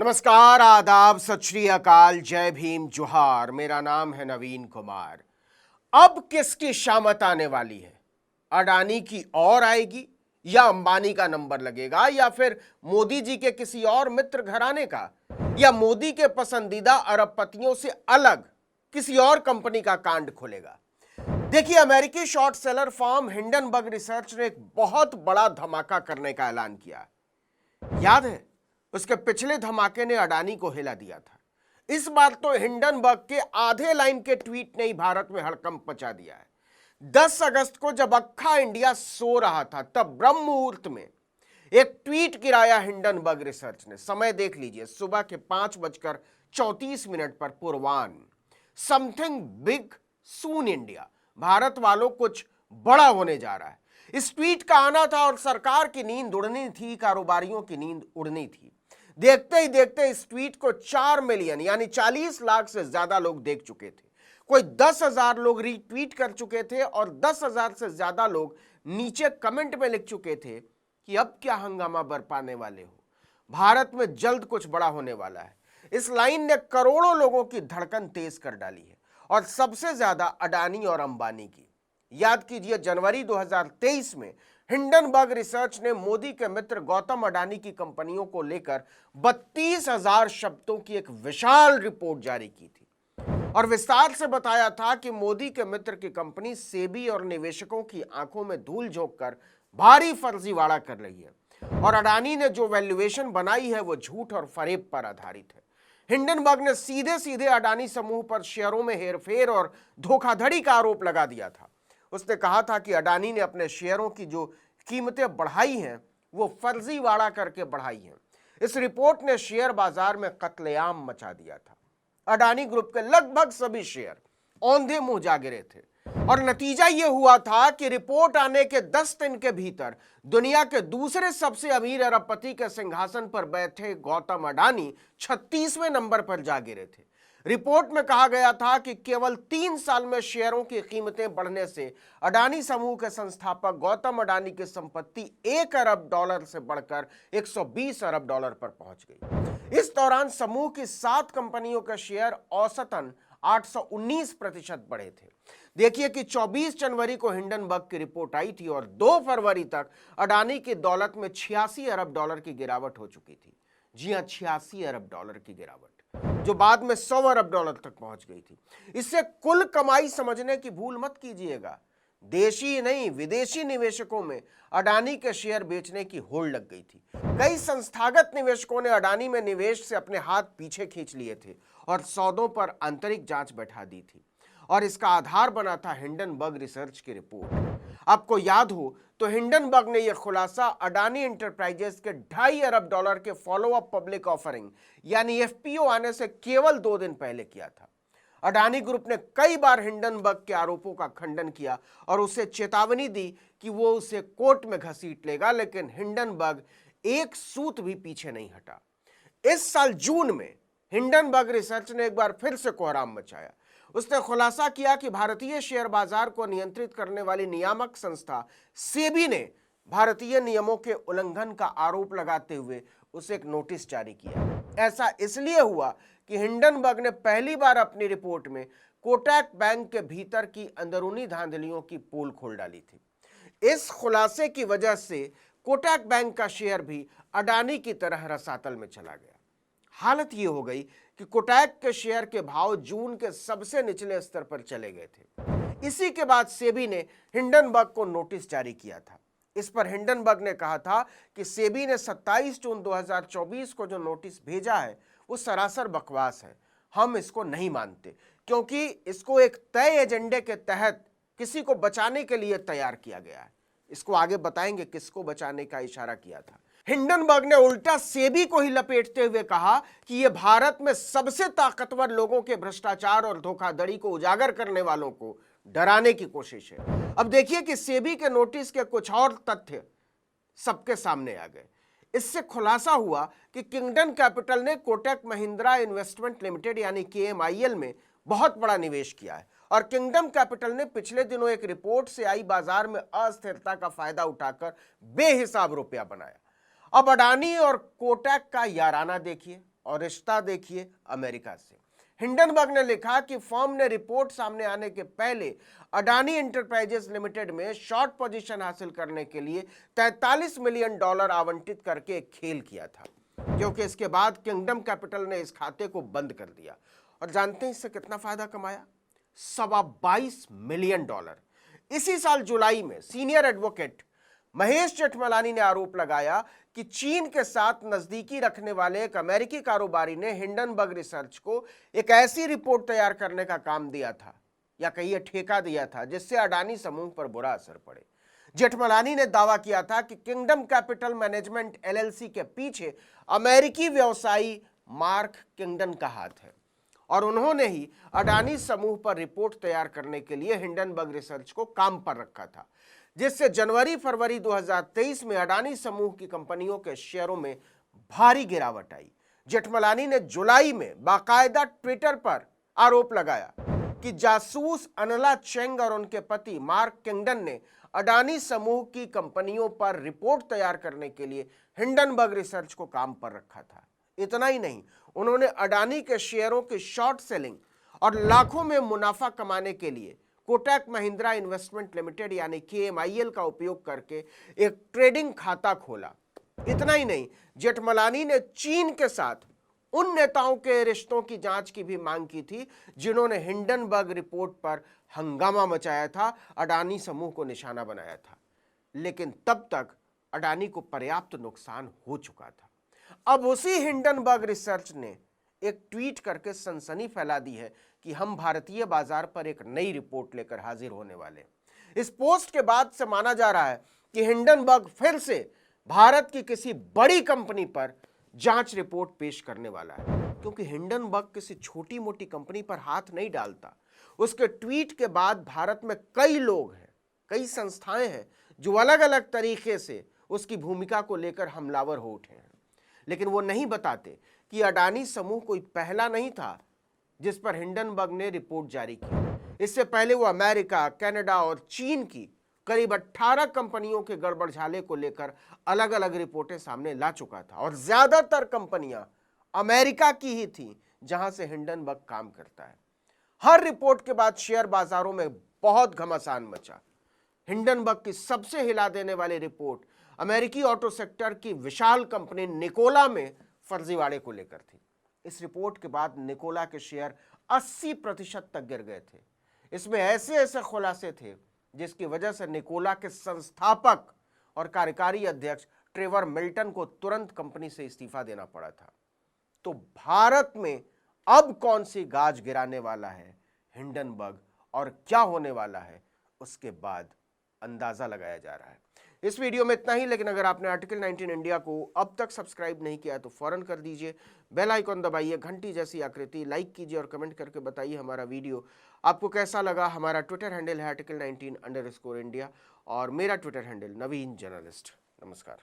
नमस्कार, आदाब, सत श्री अकाल, जय भीम, जोहार। मेरा नाम है नवीन कुमार। अब किसकी शामत आने वाली है? अडानी की और आएगी या अंबानी का नंबर लगेगा या फिर मोदी जी के किसी और मित्र घराने का या मोदी के पसंदीदा अरबपतियों से अलग किसी और कंपनी का कांड खुलेगा? देखिए, अमेरिकी short seller firm Hindenburg research ने एक बहुत बड़ा धमाका करने का ऐलान किया। याद है, उसके पिछले धमाके ने अडानी को हिला दिया था। इस बार तो हिंडनबर्ग के आधे लाइन के ट्वीट ने ही भारत में हड़कंप मचा दिया है। 10 अगस्त को जब अक्खा इंडिया सो रहा था, तब ब्रह्म मुहूर्त में एक ट्वीट गिराया हिंडनबर्ग रिसर्च ने। समय देख लीजिए, सुबह के 5:34 पर पूर्वान। समथिंग बिग सून इंडिया, भारत वालों कुछ बड़ा होने जा रहा है। इस ट्वीट का आना था और सरकार की नींद उड़नी थी, कारोबारियों की नींद उड़नी थी। देखते ही देखते इस ट्वीट को 4 मिलियन यानी 40 लाख से ज्यादा लोग देख चुके थे। कोई 10,000 लोग रीट्वीट कर चुके थे और 10,000 से ज्यादा लोग नीचे कमेंट में लिख चुके थे कि अब क्या हंगामा बरपाने वाले हो, भारत में जल्द कुछ बड़ा होने वाला है। इस लाइन ने करोड़ों लोगों की धड़कन तेज कर डाली है और सबसे ज्यादा अडानी और अंबानी की। याद कीजिए, जनवरी 2023 में हिंडनबर्ग रिसर्च ने मोदी के मित्र गौतम अडानी की कंपनियों को लेकर 32,000 शब्दों की एक विशाल रिपोर्ट जारी की थी और विस्तार से बताया था कि मोदी के मित्र की कंपनी सेबी और निवेशकों की आंखों में धूल झोंककर भारी फर्जीवाड़ा कर रही है और अडानी ने जो वैल्यूएशन बनाई है वो झूठ और फरेब पर आधारित है। हिंडनबर्ग ने सीधे सीधे अडानी समूह पर शेयरों में हेरफेर और धोखाधड़ी का आरोप लगा दिया था। उसने कहा था कि अडानी ने अपने शेयरों की जो कीमतें बढ़ाई हैं वो फर्जीवाड़ा करके बढ़ाई हैं। इस रिपोर्ट ने शेयर बाजार में कत्लेआम मचा दिया था। अडानी ग्रुप के लगभग सभी शेयर औंधे मुंह जा गिरे थे और नतीजा यह हुआ था कि रिपोर्ट आने के 10 दिन के भीतर दुनिया के दूसरे सबसे अमीर अरबपति के सिंहासन पर बैठे गौतम अडानी 36वें नंबर पर जा गिरे थे। रिपोर्ट में कहा गया था कि केवल 3 साल में शेयरों की कीमतें बढ़ने से अडानी समूह के संस्थापक गौतम अडानी की संपत्ति $1 अरब से बढ़कर $120 अरब पर पहुंच गई। इस दौरान समूह की 7 कंपनियों के शेयर औसतन 819% बढ़े थे। देखिए कि 24 जनवरी को हिंडनबर्ग की रिपोर्ट आई थी और 2 फरवरी तक अडानी की दौलत में $86 अरब की गिरावट हो चुकी थी। जी हां, $86 अरब की गिरावट, जो बाद में $100 अरब तक पहुंच गई थी। इससे कुल कमाई समझने की भूल मत कीजिएगा। देशी नहीं, विदेशी निवेशकों में अडानी के शेयर बेचने की होड़ लग गई थी। कई संस्थागत निवेशकों ने अडानी में निवेश से अपने हाथ पीछे खींच लिए थे और सौदों पर आंतरिक जांच बैठा दी थी और इसका आधार बना था हिंडनबर्ग रिसर्च की रिपोर्ट। आपको याद हो तो हिंडनबर्ग ने यह खुलासा अडानी एंटरप्राइजेस के $2.5 अरब के फॉलो अप पब्लिक ऑफरिंग यानी एफपीओ आने से केवल 2 दिन पहले किया था। अडानी ग्रुप ने कई बार हिंडनबर्ग के आरोपों का खंडन किया और उसे चेतावनी दी कि वो उसे कोर्ट में घसीट लेगा, लेकिन हिंडनबर्ग एक सूत भी पीछे नहीं हटा। इस साल जून में हिंडनबर्ग रिसर्च ने एक बार फिर से कोहराम मचाया। उसने खुलासा किया कि भारतीय शेयर बाजार को नियंत्रित करने वाली नियामक संस्था सेबी ने भारतीय नियमों के उल्लंघन का आरोप लगाते हुए उसे एक नोटिस जारी किया। ऐसा इसलिए हुआ कि हिंडनबर्ग ने पहली बार अपनी रिपोर्ट में कोटक बैंक के भीतर की अंदरूनी धांधलियों की पोल खोल डाली थी। इस खुलासे की वजह से कोटक बैंक का शेयर भी अडानी की तरह रसातल में चला गया। हालत यह हो गई कि कोटक के शेयर के भाव जून के सबसे निचले स्तर पर चले गए थे। इसी के बाद सेबी ने हिंडनबर्ग को नोटिस जारी किया था। इस पर हिंडनबर्ग ने कहा था कि सेबी ने 27 जून 2024 को जो नोटिस भेजा है वो सरासर बकवास है। हम इसको नहीं मानते क्योंकि इसको एक तय एजेंडे के तहत किसी को बचाने के लिए तैयार किया गया है। इसको आगे बताएंगे किसको बचाने का इशारा किया था। हिंडनबर्ग ने उल्टा सेबी को ही लपेटते हुए कहा कि यह भारत में सबसे ताकतवर लोगों के भ्रष्टाचार और धोखाधड़ी को उजागर करने वालों को डराने की कोशिश है। अब देखिए कि सेबी के नोटिस के कुछ और तथ्य सबके सामने आ गए। इससे खुलासा हुआ कि किंगडम कैपिटल ने कोटक महिंद्रा इन्वेस्टमेंट लिमिटेड यानी केएमआईएल में बहुत बड़ा निवेश किया है और किंगडम कैपिटल ने पिछले दिनों एक रिपोर्ट से आई बाजार में अस्थिरता का फायदा उठाकर बेहिसाब रुपया बनाया। अब अडानी और कोटक का याराना देखिए। और रिश्ता देखिए अमेरिका से। हिंडनबर्ग ने लिखा कि फर्म ने रिपोर्ट सामने आने के पहले अडानी इंटरप्राइजेस लिमिटेड में शॉर्ट पोजीशन हासिल करने के लिए $43 मिलियन आवंटित करके एक खेल किया था, क्योंकि इसके बाद किंगडम कैपिटल ने इस खाते को बंद कर दिया। और जानते हैं इससे कितना फायदा कमाया? $22 मिलियन। इसी साल जुलाई में सीनियर एडवोकेट महेश जेठमलानी ने आरोप लगाया कि चीन के साथ नजदीकी रखने वाले एक अमेरिकी कारोबारी ने हिंडनबर्ग रिसर्च को एक ऐसी रिपोर्ट तैयार करने का काम दिया था, या कहिए ठेका दिया था, जिससे अडानी समूह पर बुरा असर पड़े। जेठमलानी ने दावा किया था कि किंगडम कैपिटल मैनेजमेंट एलएलसी के पीछे अमेरिकी व्यवसायी मार्क किंगडन का हाथ है और उन्होंने ही अडानी समूह पर रिपोर्ट तैयार करने के लिए हिंडनबर्ग रिसर्च को काम पर रखा था, जिससे जनवरी-फरवरी 2023 में अडानी समूह की कंपनियों के शेयरों में भारी गिरावट आई। जेठमलानी ने जुलाई में बाकायदा ट्विटर पर आरोप लगाया कि जासूस अनला चेंग और उनके पति मार्क किंगडन ने अडानी समूह की कंपनियों पर रिपोर्ट तैयार करने के लिए हिंडनबर्ग रिसर्च को काम पर रखा था। इतना ही नहीं, उन्होंने अडानी के शेयरों की शॉर्ट सेलिंग और लाखों में मुनाफा कमाने के लिए कोटक महिंद्रा इन्वेस्टमेंट लिमिटेड यानी KMIL का उपयोग करके एक ट्रेडिंग खाता खोला। इतना ही नहीं, जेठमलानी ने चीन के साथ उन नेताओं के रिश्तों की जांच की भी मांग की थी जिन्होंने हिंडनबर्ग रिपोर्ट पर हंगामा मचाया था, अडानी समूह को निशाना बनाया था। लेकिन तब तक अडानी को पर्याप्त नुकसान हो चुका था। अब उसी हिंडनबर्ग रिसर्च ने एक ट्वीट करके सनसनी फैला दी है कि हम भारतीय बाजार पर एक नई रिपोर्ट लेकर हाजिर होने वाले हैं। इस पोस्ट के बाद से माना जा रहा है कि हिंडनबर्ग फिर से भारत की किसी बड़ी कंपनी पर जांच रिपोर्ट पेश करने वाला है, क्योंकि हिंडनबर्ग किसी छोटी मोटी कंपनी पर हाथ नहीं डालता। उसके ट्वीट के बाद भारत में कई लोग हैं, कई संस्थाएं हैं जो अलग अलग तरीके से उसकी भूमिका को लेकर हमलावर हो उठे हैं, लेकिन वो नहीं बताते कि अडानी समूह कोई पहला नहीं था जिस पर हिंडनबर्ग ने रिपोर्ट जारी की। इससे पहले वो अमेरिका, कनाडा और चीन की करीब 18 कंपनियों के गड़बड़झाले को लेकर अलग अलग रिपोर्टें सामने ला चुका था और ज्यादातर कंपनियां अमेरिका की ही थी जहां से हिंडनबर्ग काम करता है। हर रिपोर्ट के बाद शेयर बाजारों में बहुत घमासान मचा। हिंडनबर्ग की सबसे हिला देने वाली रिपोर्ट अमेरिकी ऑटो सेक्टर की विशाल कंपनी निकोला में फर्जीवाड़े को लेकर थी। इस रिपोर्ट के बाद निकोला के शेयर 80% तक गिर गए थे। इसमें ऐसे ऐसे खुलासे थे जिसकी वजह से निकोला के संस्थापक और कार्यकारी अध्यक्ष ट्रेवर मिल्टन को तुरंत कंपनी से इस्तीफा देना पड़ा था। तो भारत में अब कौन सी गाज गिराने वाला है हिंडनबर्ग और क्या होने वाला है, उसके बाद अंदाजा लगाया जा रहा है। इस वीडियो में इतना ही, लेकिन अगर आपने आर्टिकल 19 इंडिया को अब तक सब्सक्राइब नहीं किया तो फौरन कर दीजिए, बेल आइकॉन दबाइए, घंटी जैसी आकृति, लाइक कीजिए और कमेंट करके बताइए हमारा वीडियो आपको कैसा लगा। हमारा ट्विटर हैंडल है article19_India और मेरा ट्विटर हैंडल नवीन जर्नलिस्ट। नमस्कार।